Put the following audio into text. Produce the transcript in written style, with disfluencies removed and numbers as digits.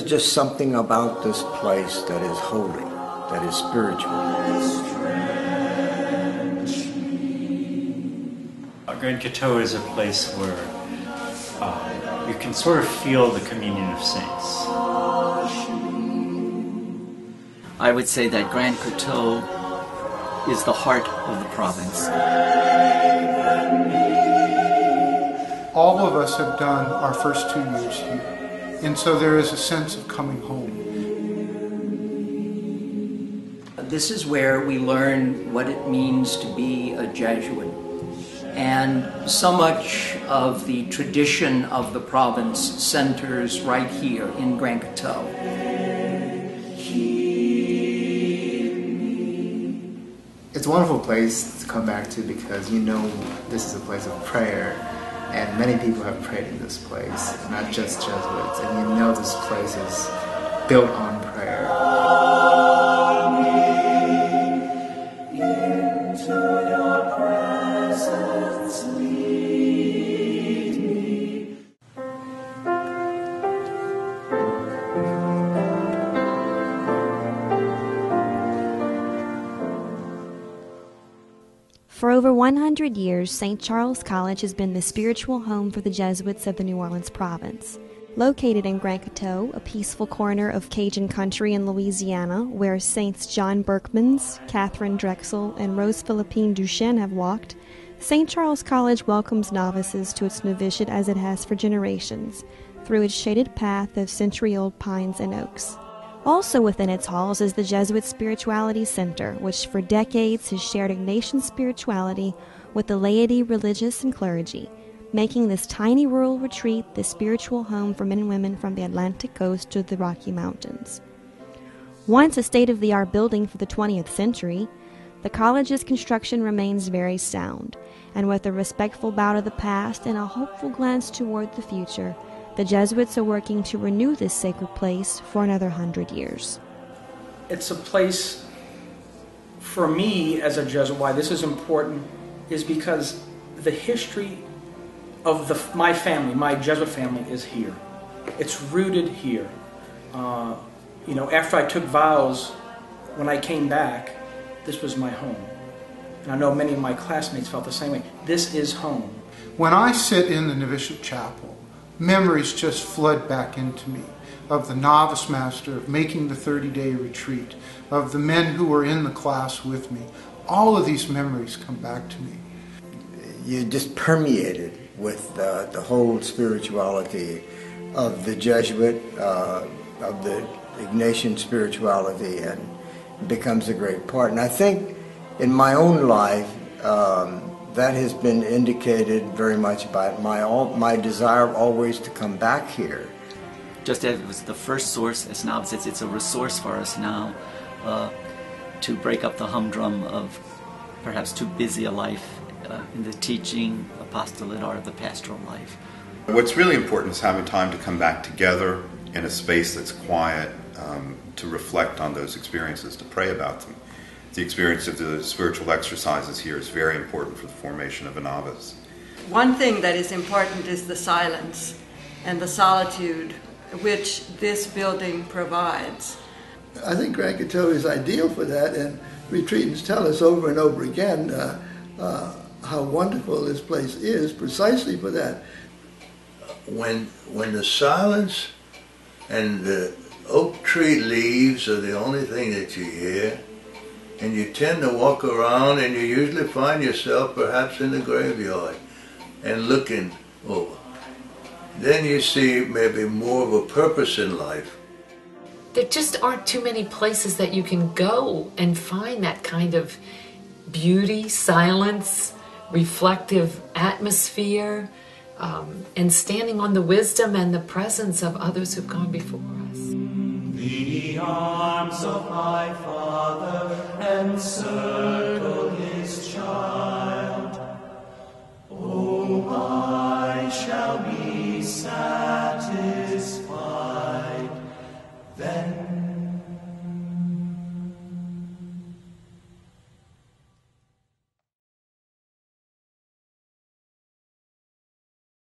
is just something about this place that is holy, that is spiritual. Grand Coteau is a place where you can sort of feel the communion of saints. I would say that Grand Coteau is the heart of the province. All of us have done our first 2 years here, and so there is a sense of coming home. This is where we learn what it means to be a Jesuit. And so much of the tradition of the province centers right here in Grand Coteau. It's a wonderful place to come back to because you know this is a place of prayer, and many people have prayed in this place, not just Jesuits, and you know this place is built on prayer. Into your presence lead me. For over 100 years, St. Charles College has been the spiritual home for the Jesuits of the New Orleans province. Located in Grand Coteau, a peaceful corner of Cajun country in Louisiana, where Saints John Berkmans, Catherine Drexel, and Rose Philippine Duchesne have walked, St. Charles College welcomes novices to its novitiate as it has for generations, through its shaded path of century-old pines and oaks. Also within its halls is the Jesuit Spirituality Center, which for decades has shared Ignatian spirituality with the laity, religious, and clergy, making this tiny rural retreat the spiritual home for men and women from the Atlantic coast to the Rocky Mountains. Once a state-of-the-art building for the 20th century, the college's construction remains very sound, and with a respectful bow to the past and a hopeful glance toward the future, the Jesuits are working to renew this sacred place for another 100 years. It's a place, for me as a Jesuit, why this is important is because the history of my family, my Jesuit family, is here. It's rooted here. After I took vows, when I came back, this was my home. And I know many of my classmates felt the same way. This is home. When I sit in the novitiate chapel, memories just flood back into me of the novice master, of making the 30-day retreat, of the men who were in the class with me. All of these memories come back to me. You're just permeated with the whole spirituality of the Jesuit, of the Ignatian spirituality, and it becomes a great part. And I think in my own life, that has been indicated very much by my desire always to come back here. Just as it was the first source as novices, it's a resource for us now to break up the humdrum of perhaps too busy a life in the teaching, apostolate, or the pastoral life. What's really important is having time to come back together in a space that's quiet, to reflect on those experiences, to pray about them. The experience of the spiritual exercises here is very important for the formation of a novice. One thing that is important is the silence and the solitude which this building provides. I think Grand Coteau is ideal for that, and retreatants tell us over and over again how wonderful this place is precisely for that. When the silence and the oak tree leaves are the only thing that you hear, and you tend to walk around and you usually find yourself perhaps in the graveyard and looking over, then you see maybe more of a purpose in life. There just aren't too many places that you can go and find that kind of beauty, silence, reflective atmosphere, and standing on the wisdom and the presence of others who've gone before us. The arms of my Father encircle his child. Oh, my